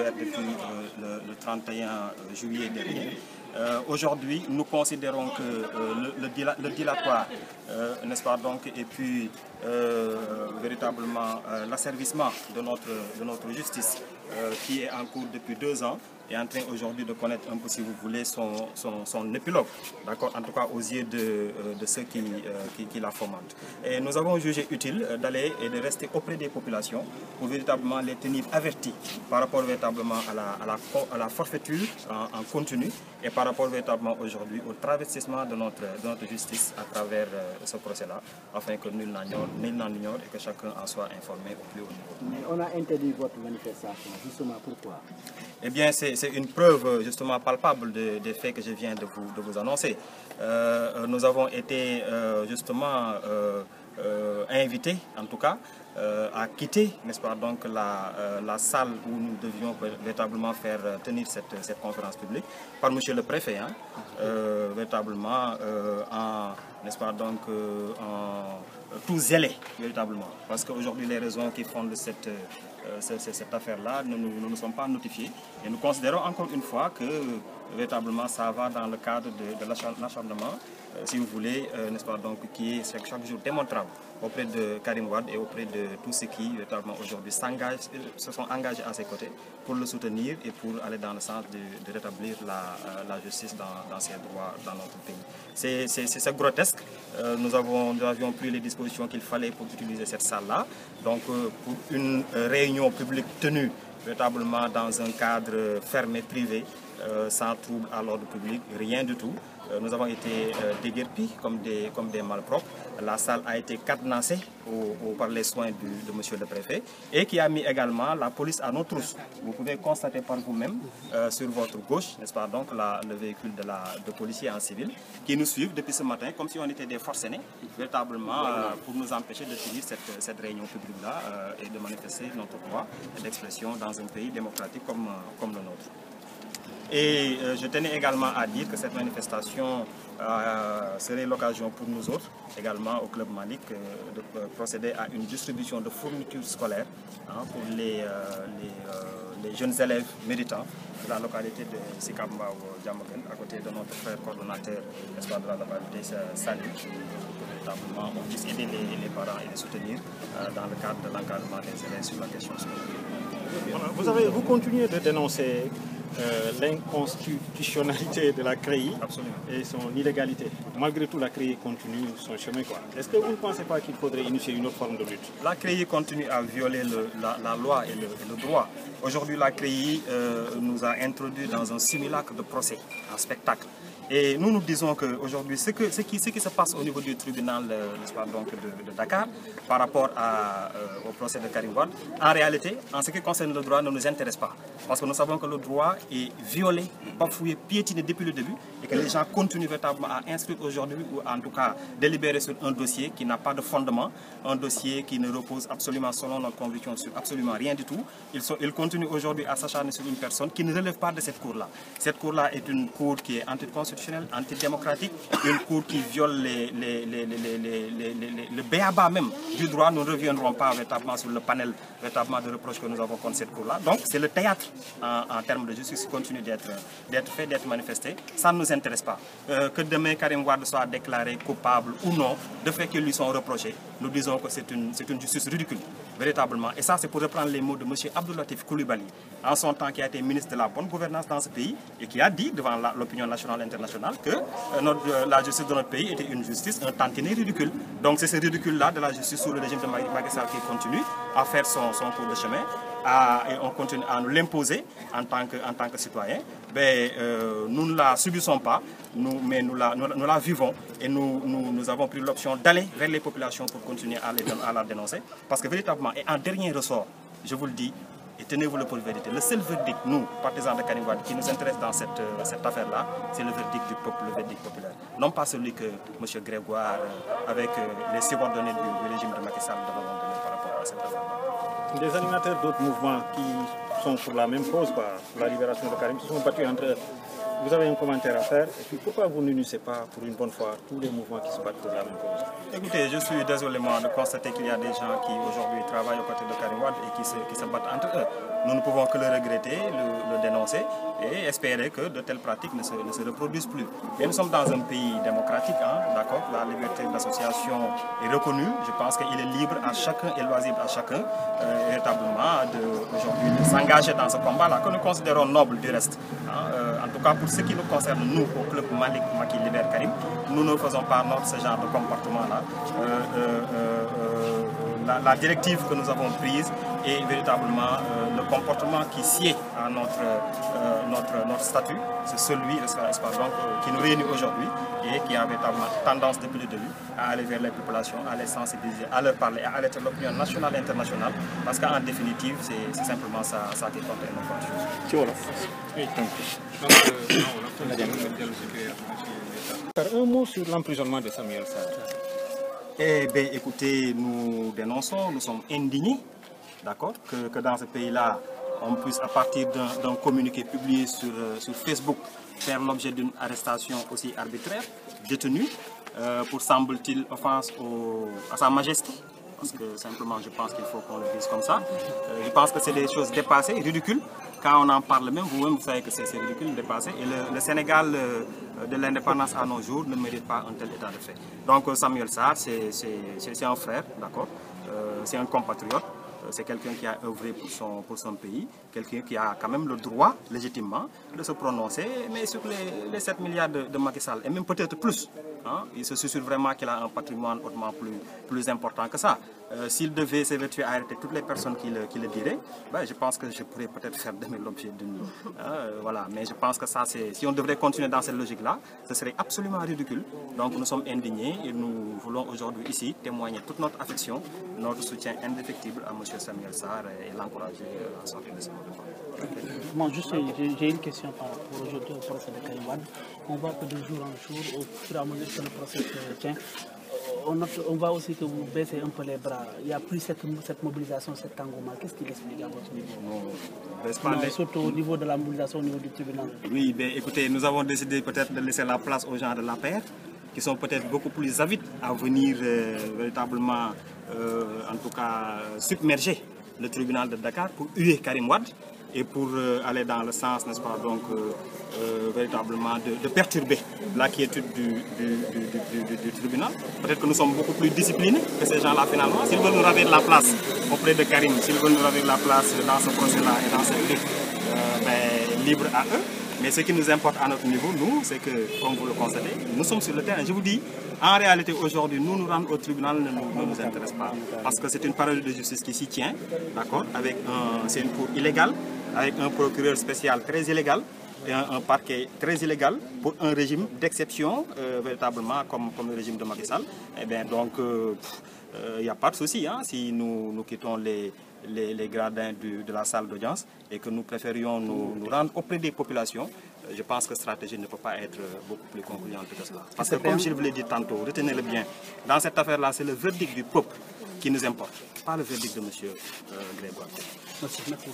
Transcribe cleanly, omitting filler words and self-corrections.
ouvert depuis le 31 juillet dernier. Aujourd'hui, nous considérons que le dilatoire, n'est-ce pas donc, et puis véritablement l'asservissement de notre justice qui est en cours depuis 2 ans est en train aujourd'hui de connaître un peu, si vous voulez, son épilogue, d'accord, en tout cas aux yeux de ceux qui la fomentent. Et nous avons jugé utile d'aller et de rester auprès des populations pour véritablement les tenir avertis par rapport véritablement à la forfaiture en continu et par rapport véritablement aujourd'hui au travestissement de notre justice à travers ce procès-là, afin que nul n'en ignore et que chacun en soit informé au plus haut niveau. Mais on a interdit votre manifestation, justement pourquoi? Eh bien, c'est une preuve justement palpable des faits que je viens de vous annoncer. Nous avons été justement invités, en tout cas, à quitter, n'est-ce pas, donc la salle où nous devions véritablement faire tenir cette conférence publique par monsieur le préfet, hein, véritablement n'est-ce pas, donc en tout zélé, véritablement, parce qu'aujourd'hui les raisons qui fondent cette affaire-là ne nous sont pas notifiées et nous considérons encore une fois que véritablement ça va dans le cadre de l'acharnement, si vous voulez, n'est-ce pas, donc qui est chaque jour démontrable auprès de Karim Wade et auprès de tous ceux qui véritablement aujourd'hui se sont engagés à ses côtés pour le soutenir et pour aller dans le sens de rétablir la justice dans ses droits dans notre pays. C'est grotesque. Nous avions pris les dispositions qu'il fallait pour utiliser cette salle-là. Donc pour une réunion publique tenue véritablement dans un cadre fermé, privé, sans trouble à l'ordre public, rien du tout. Nous avons été déguerpis comme des malpropres. La salle a été cadenassée par les soins de monsieur le préfet et qui a mis également la police à nos trousses. Vous pouvez constater par vous-même sur votre gauche, n'est-ce pas, donc le véhicule de policiers en civil qui nous suivent depuis ce matin comme si on était des forcenés, véritablement pour nous empêcher de tenir cette réunion publique-là et de manifester notre droit d'expression dans un pays démocratique comme le nôtre. Et je tenais également à dire que cette manifestation serait l'occasion pour nous autres, également au Club Malick, de procéder à une distribution de fournitures scolaires pour les jeunes élèves méritants de la localité de Sikamba ou Diamaguène, à côté de notre frère coordonnateur de la localité Salim, pour que véritablement on puisse aider les parents et les soutenir dans le cadre de l'encadrement des élèves sur la question scolaire. Vous continuez de dénoncer l'inconstitutionnalité de la CREI. Absolument. Et son illégalité. Malgré tout, la CREI continue son chemin. Est-ce que vous ne pensez pas qu'il faudrait initier une autre forme de lutte? La CREI continue à violer la loi et le droit. Aujourd'hui, la CREI nous a introduit dans un simulacre de procès, un spectacle. Et nous disons qu'aujourd'hui, ce qui se passe au niveau du tribunal donc de Dakar par rapport au procès de Karim Wade, en réalité, en ce qui concerne le droit, ne nous intéresse pas. Parce que nous savons que le droit est violé, bafoué, piétiné depuis le début et que les gens continuent véritablement à inscrire aujourd'hui ou en tout cas délibérer sur un dossier qui n'a pas de fondement, un dossier qui ne repose absolument, selon notre conviction, sur absolument rien du tout. Ils continuent aujourd'hui à s'acharner sur une personne qui ne relève pas de cette cour-là. Cette cour-là est une cour qui est anticonstitutionnelle, antidémocratique, une cour qui viole le b.a.-ba même du droit. Nous ne reviendrons pas véritablement sur le panel véritablement de reproches que nous avons contre cette cour-là. Donc c'est le théâtre en termes de justice qui continue d'être fait, d'être manifesté. Ça ne nous intéresse pas. Que demain Karim Wade soit déclaré coupable ou non de faits qui lui sont reprochés, nous disons que c'est une justice ridicule, véritablement. Et ça, c'est pour reprendre les mots de M. Abdou Latif Coulibaly, en son temps qui a été ministre de la bonne gouvernance dans ce pays et qui a dit devant l'opinion nationale et internationale que la justice de notre pays était une justice, un tantinet ridicule. Donc c'est ce ridicule-là de la justice sous le régime de Macky Sall qui continue à faire son cours de chemin. Et on continue à nous l'imposer en tant que citoyens. Nous ne la subissons pas, mais nous la vivons et nous avons pris l'option d'aller vers les populations pour continuer à la dénoncer. Parce que véritablement, et en dernier ressort, je vous le dis, et tenez-vous le pour vérité, le seul verdict, nous, partisans de Karim Wade, qui nous intéresse dans cette affaire-là, c'est le verdict du peuple, le verdict populaire. Non pas celui que M. Grégoire, avec les subordonnés du régime de Macky Sall, devons donner par rapport à cette affaire-là. Des animateurs d'autres mouvements qui sont pour la même cause, pour la libération de Karim, se sont battus entre eux. vous avez un commentaire à faire. Et puis pourquoi vous n'unissez pas pour une bonne fois tous les mouvements qui se battent pour la même cause? Écoutez, je suis désolé de constater qu'il y a des gens qui aujourd'hui travaillent aux côtés de Karim Wade et qui se battent entre eux. Nous ne pouvons que le regretter, le dénoncer et espérer que de telles pratiques ne se reproduisent plus. Et nous sommes dans un pays démocratique, d'accord? La liberté d'association est reconnue. Je pense qu'il est libre à chacun et loisible à chacun, véritablement, aujourd'hui de s'engager dans ce combat-là, que nous considérons noble du reste. En tout cas, pour ce qui nous concerne, nous, au club Malik Maki Libère Karim, nous ne faisons pas ce genre de comportement-là. La directive que nous avons prise est véritablement le comportement qui sied à notre statut. C'est celui qui nous réunit aujourd'hui et qui a véritablement tendance depuis le début à aller vers les populations, à les sensibiliser, à leur parler, à alerter l'opinion nationale et internationale. Parce qu'en définitive, c'est simplement ça qui compte et non pas autre chose. Un mot sur l'emprisonnement de Samuel Sarr. Eh bien, écoutez, nous dénonçons, nous sommes indignés, d'accord, que dans ce pays-là, on puisse, à partir d'un communiqué publié sur Facebook, faire l'objet d'une arrestation aussi arbitraire, détenue, pour, semble-t-il, offense à sa majesté. Parce que simplement, je pense qu'il faut qu'on le dise comme ça. Je pense que c'est des choses dépassées, ridicules. Quand on en parle même, vous-même, vous savez que c'est ridicule, dépassé. Et le Sénégal de l'indépendance à nos jours ne mérite pas un tel état de fait. Donc Samuel Sarr, c'est un frère, d'accord, c'est un compatriote. C'est quelqu'un qui a œuvré pour son pays, quelqu'un qui a quand même le droit, légitimement, de se prononcer, mais sur les 7 milliards de Macky Sall, et même peut-être plus. Il se susurre vraiment qu'il a un patrimoine hautement plus important que ça. S'il devait s'évertuer à arrêter toutes les personnes qui le diraient, je pense que je pourrais peut-être faire de l'objet d'une... voilà. Mais je pense que ça, si on devrait continuer dans cette logique-là, ce serait absolument ridicule. Donc nous sommes indignés et nous voulons aujourd'hui ici témoigner toute notre affection, notre soutien indéfectible à M. Samuel Sarr et l'encourager à sortir de ce moment. Bon, juste, j'ai une question par rapport aujourd'hui au procès de Karim Wade. On voit que de jour en jour, au fur et à mesure que le procès se tient, on voit aussi que vous baissez un peu les bras. Il n'y a plus cette mobilisation, cet engouement. Qu'est-ce qui l'explique à votre niveau? Surtout au niveau de la mobilisation, au niveau du tribunal. Oui, écoutez, nous avons décidé peut-être de laisser la place aux gens de la paix, qui sont peut-être beaucoup plus avides à venir véritablement, en tout cas, submerger le tribunal de Dakar pour huer Karim Wade et pour aller dans le sens, n'est-ce pas, donc, véritablement de perturber la quiétude du tribunal. Peut-être que nous sommes beaucoup plus disciplinés que ces gens-là finalement. S'ils veulent nous ravir la place auprès de Karim, s'ils veulent nous ravir la place dans ce procès-là et dans cette lutte, libre à eux. Mais ce qui nous importe à notre niveau, nous, c'est que, comme vous le constatez, nous sommes sur le terrain. Je vous dis, en réalité, aujourd'hui, nous rendre au tribunal ne nous intéresse pas. Parce que c'est une parole de justice qui s'y tient, d'accord, c'est une cour illégale, avec un procureur spécial très illégal, et un parquet très illégal pour un régime d'exception, véritablement, comme le régime de Macky Sall. Eh bien, donc, il n'y a pas de souci si nous quittons les gradins de la salle d'audience et que nous préférions nous rendre auprès des populations. Je pense que la stratégie ne peut pas être beaucoup plus concluante que cela. Parce que comme je vous l'ai dit tantôt, retenez-le bien, dans cette affaire-là, c'est le verdict du peuple qui nous importe, pas le verdict de M. Grégoire. Merci. Merci.